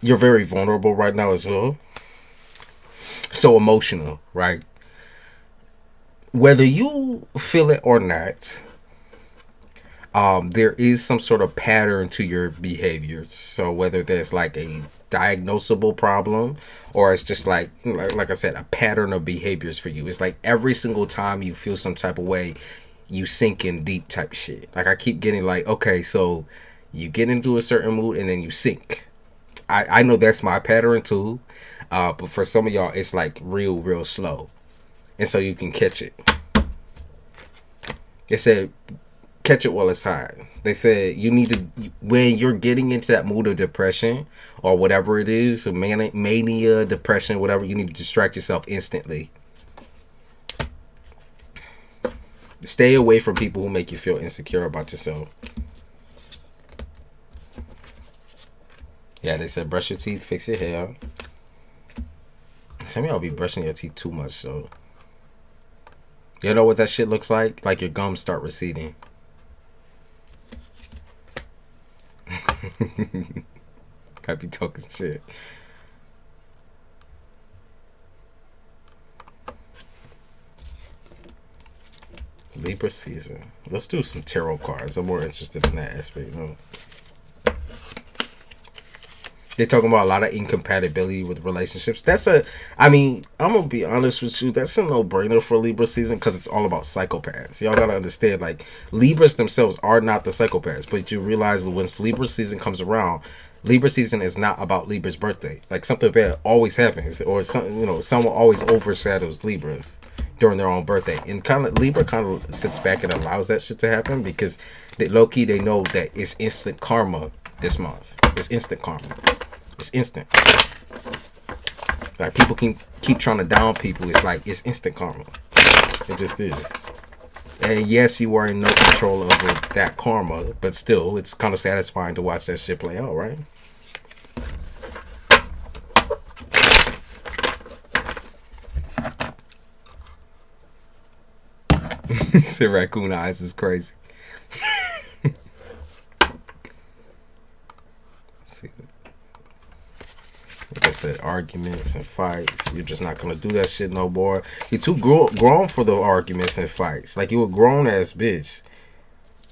you're very vulnerable right now as well. So emotional, right? Whether you feel it or not, there is some sort of pattern to your behavior. So whether there's like a diagnosable problem, or it's just like I said, a pattern of behaviors for you. It's like every single time you feel some type of way, you sink in deep type shit. Like I keep getting like, okay, so you get into a certain mood and then you sink. I know that's my pattern too, but for some of y'all, it's like real slow. And so you can catch it. They said, catch it while it's hot. They said you need to, when you're getting into that mood of depression or whatever it is, mania, depression, whatever, you need to distract yourself instantly. Stay away from people who make you feel insecure about yourself. Yeah, they said brush your teeth, fix your hair. Some of y'all be brushing your teeth too much, so. You know what that shit looks like? Like your gums start receding. I be talking shit. Libra season. Let's do some tarot cards. I'm more interested in that aspect, you know. They're talking about a lot of incompatibility with relationships. I mean, I'm going to be honest with you. That's a no-brainer for Libra season because it's all about psychopaths. Y'all got to understand, like, Libras themselves are not the psychopaths. But you realize that when Libra season comes around, Libra season is not about Libra's birthday. Like, something bad always happens. Or, something, you know, someone always overshadows Libras during their own birthday. And Libra kind of sits back and allows that shit to happen because low-key, they know that it's instant karma this month. It's instant karma. It's instant. Like, people can keep trying to down people. It's like, it's instant karma. It just is. And yes, you are in no control over that karma, but still, it's kind of satisfying to watch that shit play out, right? Said raccoon eyes is crazy. See. Like I said, arguments and fights. You're just not gonna do that shit no more. You're too grown for the arguments and fights. Like, you a grown ass bitch.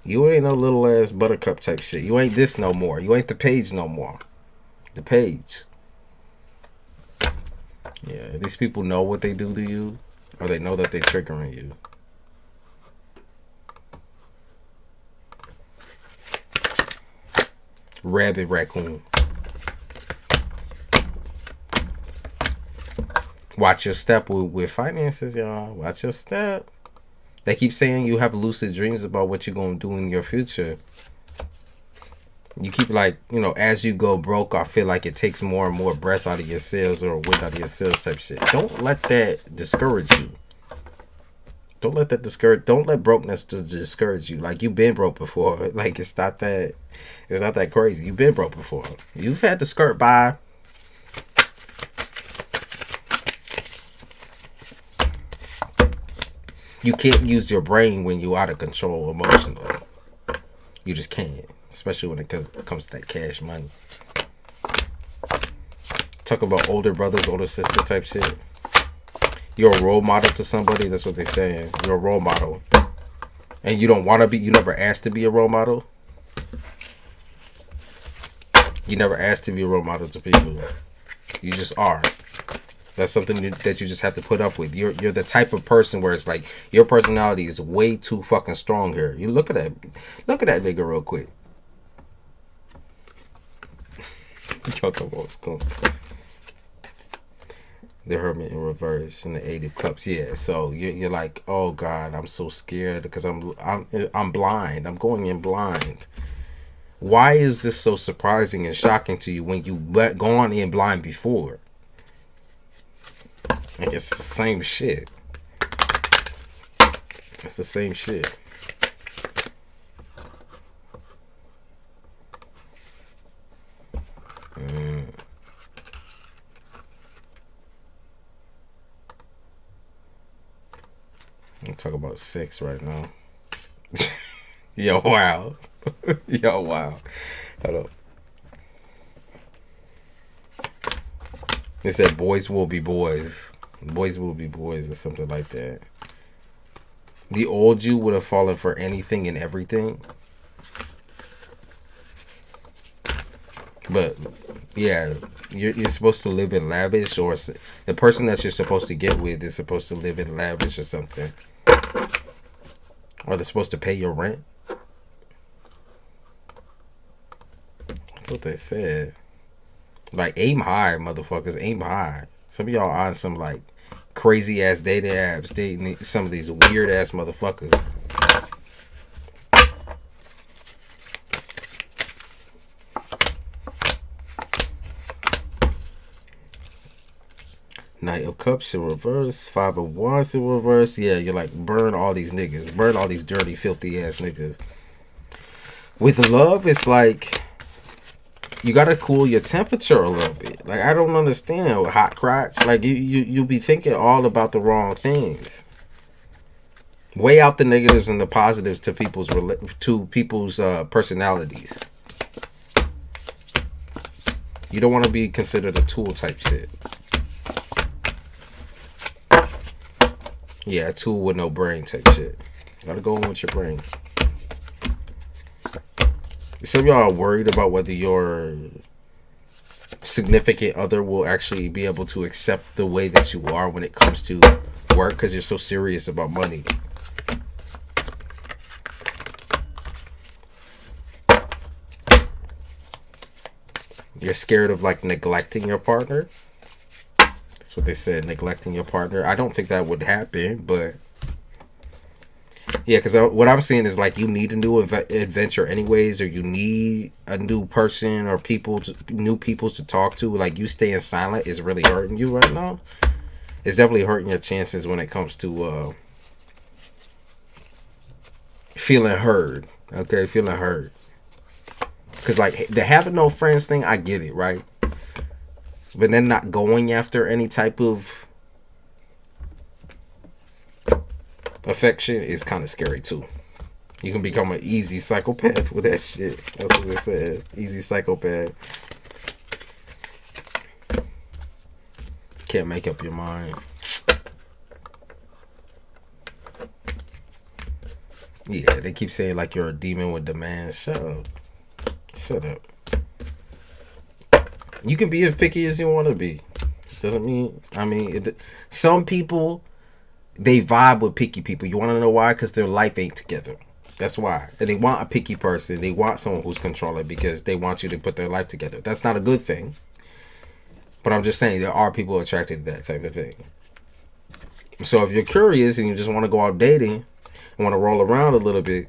You ain't no little ass buttercup type shit. You ain't this no more. You ain't the page no more. The page. Yeah, these people know what they do to you, or they know that they're triggering you. Rabbit raccoon. Watch your step with finances, y'all. Watch your step. They keep saying you have lucid dreams about what you're going to do in your future. You keep like, you know, as you go broke, I feel like it takes more and more breath out of your sails or wind out of your sails type shit. Don't let that discourage you. Don't let that discourage. Don't let brokenness discourage you. Like you've been broke before. Like it's not that. It's not that crazy. You've been broke before. You've had to skirt by. You can't use your brain when you're out of control emotionally. You just can't, especially when it comes to that cash money. Talk about older brothers, older sister type shit. You're a role model to somebody. That's what they're saying. You're a role model, and you don't want to be. You never asked to be a role model. You never asked to be a role model to people. You just are. That's something that you just have to put up with. You're the type of person where it's like your personality is way too fucking strong here. You look at that nigga real quick. Y'all talking about skunk. The Hermit in reverse and the Eight of Cups. Yeah, so you're like, oh God, I'm so scared because I'm blind. I'm going in blind. Why is this so surprising and shocking to you when you gone in blind before? Like it's the same shit. It's the same shit. I'm talking about sex right now. Yo, wow. Yo, wow. Hold up. They said boys will be boys. Boys will be boys or something like that. The old you would have fallen for anything and everything. But, yeah, you're supposed to live in lavish, or the person that you're supposed to get with is supposed to live in lavish or something. Or they're supposed to pay your rent. That's what they said. Like, aim high, motherfuckers. Aim high. Some of y'all on some, like, crazy ass dating apps, dating some of these weird ass motherfuckers. Knight of Cups in reverse, Five of Wands in reverse. Yeah, you're like, burn all these niggas. Burn all these dirty, filthy ass niggas. With love, it's like, you gotta cool your temperature a little bit. Like, I don't understand hot crotch. Like, you be thinking all about the wrong things. Weigh out the negatives and the positives to people's personalities. You don't want to be considered a tool type shit. Yeah, a tool with no brain type shit. Gotta go in with your brain. Some of y'all are worried about whether your significant other will actually be able to accept the way that you are when it comes to work because you're so serious about money. You're scared of like neglecting your partner. That's what they said, neglecting your partner. I don't think that would happen, but yeah, because what I'm seeing is like you need a new adventure anyways, or you need a new person or new people to talk to. Like you staying silent is really hurting you right now. It's definitely hurting your chances when it comes to feeling heard. Okay, feeling heard. Because like the having no friends thing, I get it, right? But then not going after any type of affection is kind of scary too. You can become an easy psychopath with that shit. That's what they said. Easy psychopath. Can't make up your mind. Yeah, they keep saying like you're a demon with demands. Shut up. Shut up. You can be as picky as you want to be. Doesn't mean, some people, they vibe with picky people. You want to know why? Because their life ain't together. That's why. And they want a picky person. They want someone who's controlling because they want you to put their life together. That's not a good thing. But I'm just saying there are people attracted to that type of thing. So if you're curious and you just want to go out dating and want to roll around a little bit,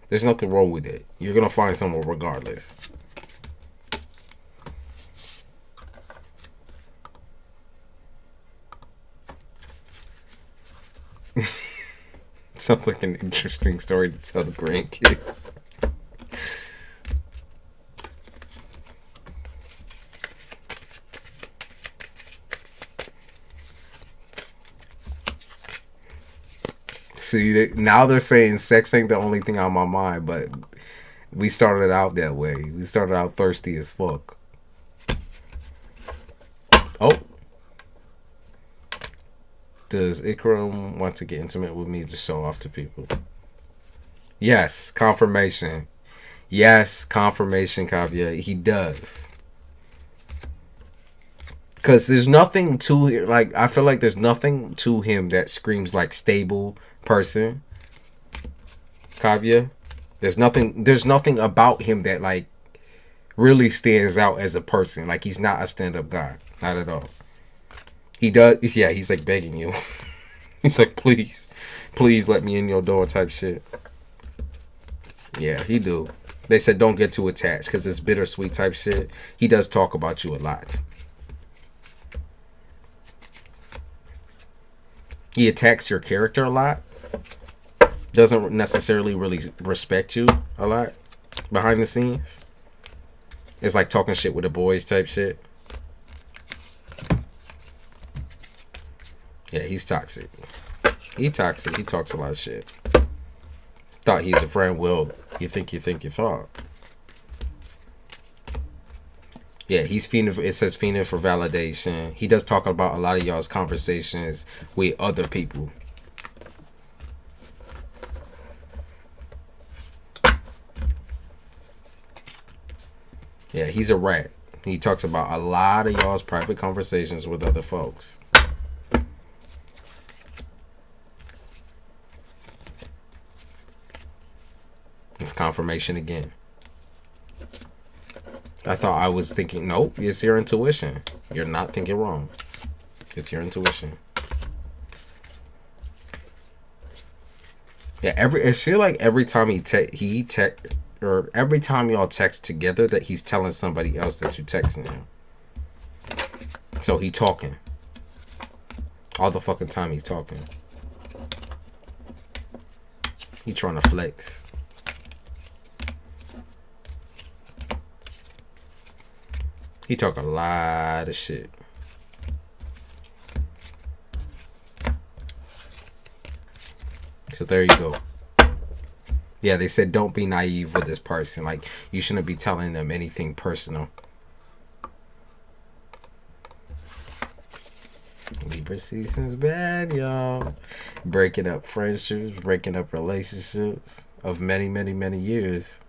there's nothing wrong with it. You're going to find someone regardless. Sounds like an interesting story to tell the grandkids. See, now they're saying sex ain't the only thing on my mind, but we started out that way. We started out thirsty as fuck. Oh. Does Ikram want to get intimate with me to show off to people? Yes, confirmation. Yes, confirmation, Kavya. He does. Because there's nothing to, like, I feel like there's nothing to him that screams like stable person. Kavya. There's nothing about him that, like, really stands out as a person. Like, he's not a stand-up guy. Not at all. He does, yeah, he's like begging you. He's like, please let me in your door type shit. Yeah, he do. They said don't get too attached because it's bittersweet type shit. He does talk about you a lot. He attacks your character a lot. Doesn't necessarily really respect you a lot behind the scenes. It's like talking shit with the boys type shit. Yeah, he's toxic. He toxic. He talks a lot of shit. Thought he's a friend. Well, you think you thought. Yeah, he's fiending for, it says fiending for validation. He does talk about a lot of y'all's conversations with other people. Yeah, he's a rat. He talks about a lot of y'all's private conversations with other folks. It's confirmation again. I thought I was thinking, nope, it's your intuition. You're not thinking wrong. It's your intuition. Yeah, I feel like every time or every time y'all text together that he's telling somebody else that you're texting him. So he talking. All the fucking time he's talking. He trying to flex. He talk a lot of shit. So there you go. Yeah, they said don't be naive with this person. Like, you shouldn't be telling them anything personal. Libra season's bad, y'all. Breaking up friendships, breaking up relationships of many, many, many years.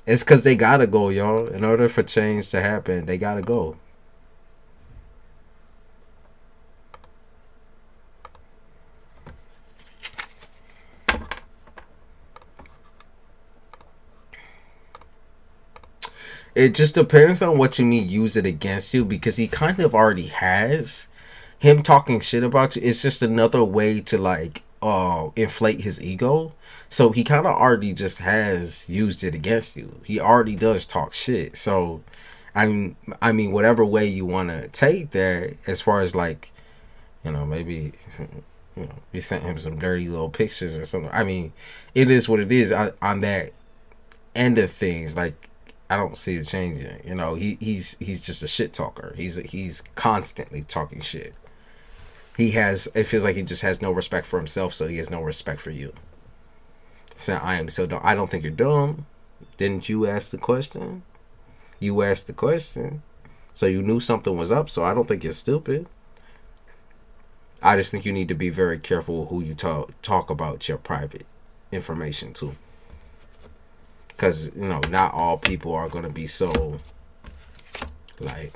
It's because they gotta go, y'all. In order for change to happen, they gotta go. It just depends on what you mean use it against you, because he kind of already has. Him talking shit about you, it's just another way to, like, inflate his ego. So he kind of already just has used it against you. He already does talk shit. So I mean whatever way you want to take that, as far as, like, you know, maybe, you know, you sent him some dirty little pictures or something. I mean, it is what it is on that end of things. Like, I don't see it changing. You know, he's just a shit talker. He's constantly talking shit. It feels like he just has no respect for himself, so he has no respect for you. So I am so dumb. I don't think you're dumb. Didn't you ask the question? You asked the question. So you knew something was up, so I don't think you're stupid. I just think you need to be very careful who you talk about your private information to. Because, you know, not all people are going to be so, like,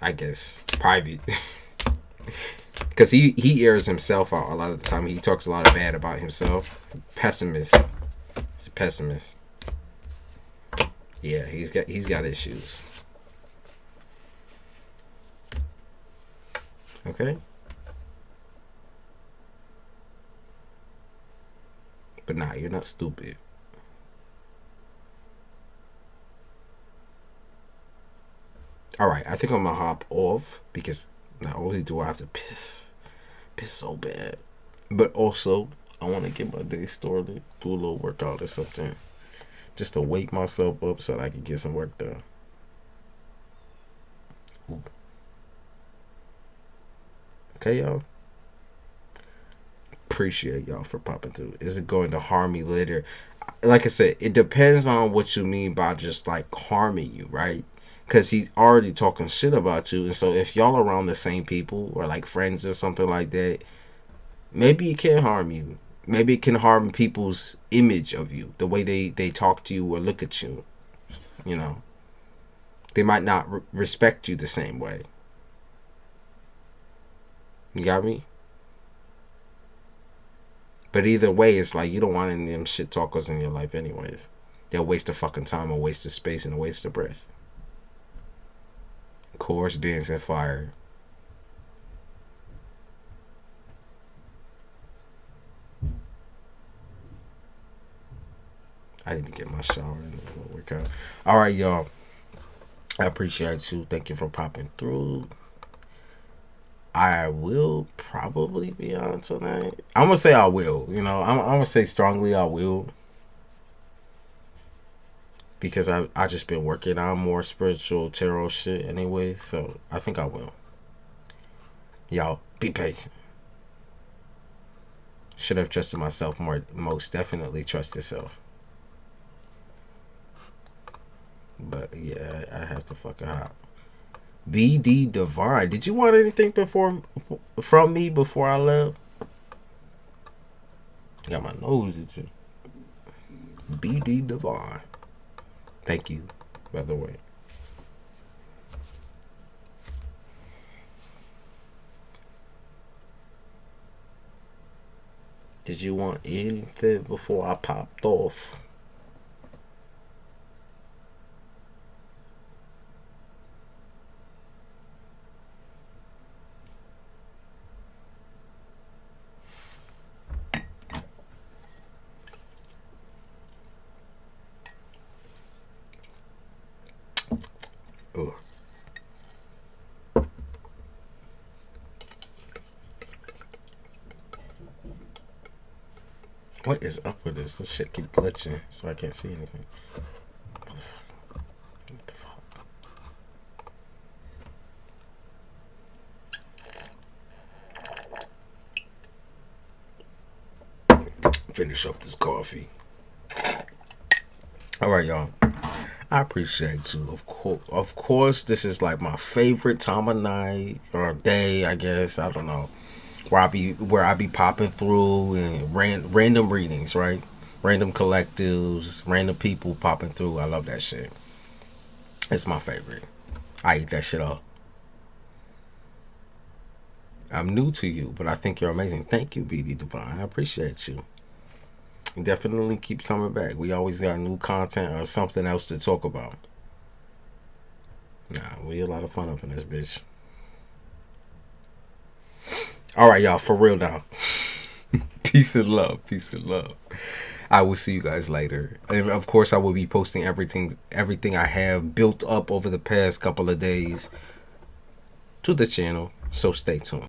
I guess, private. Because he airs himself out a lot of the time. He talks a lot of bad about himself. Pessimist. He's a pessimist. Yeah, he's got issues. Okay? But nah, you're not stupid. Alright, I think I'm gonna hop off because not only do I have to piss so bad, But also, I want to get my day started, do a little workout or something, just to wake myself up so that I can get some work done. Ooh. Okay, y'all. Appreciate y'all for popping through. Is it going to harm me later? Like I said, it depends on what you mean by just like harming you, right? Because he's already talking shit about you, and so if y'all around the same people or like friends or something like that, maybe it can harm you. Maybe it can harm people's image of you, the way they talk to you or look at you. You know, they might not respect you the same way. You got me? But either way, it's like you don't want any of them shit talkers in your life, anyways. They'll waste of fucking time, a waste of space, and a waste of breath. Chorus, dance, and fire. I need to get my shower and workout. All right, y'all. I appreciate you. Thank you for popping through. I will probably be on tonight. I'm gonna say I will. You know, I'm gonna say strongly I will, because I just been working on more spiritual tarot shit anyway. So I think I will. Y'all be patient. Should have trusted myself more. Most definitely trust yourself. But yeah, I have to fucking hop. BD Divine. Did you want anything from me before I left? Got my nose itching. BD Divine. Thank you, by the way. Did you want anything before I popped off? Ugh. What is up with this? This shit keep glitching, so I can't see anything. Motherfucker. What the fuck? Finish up this coffee. All right, y'all. I appreciate you. Of course, this is like my favorite time of night or day, I guess. I don't know. Where I be popping through and random readings, right? Random collectives, random people popping through. I love that shit. It's my favorite. I eat that shit up. I'm new to you, but I think you're amazing. Thank you, BD Divine. I appreciate you. Definitely keep coming back. We always got new content or something else to talk about. Nah, we a lot of fun up in this bitch. All right, y'all, for real now. Peace and love. Peace and love. I will see you guys later. And of course, I will be posting everything I have built up over the past couple of days to the channel. So stay tuned.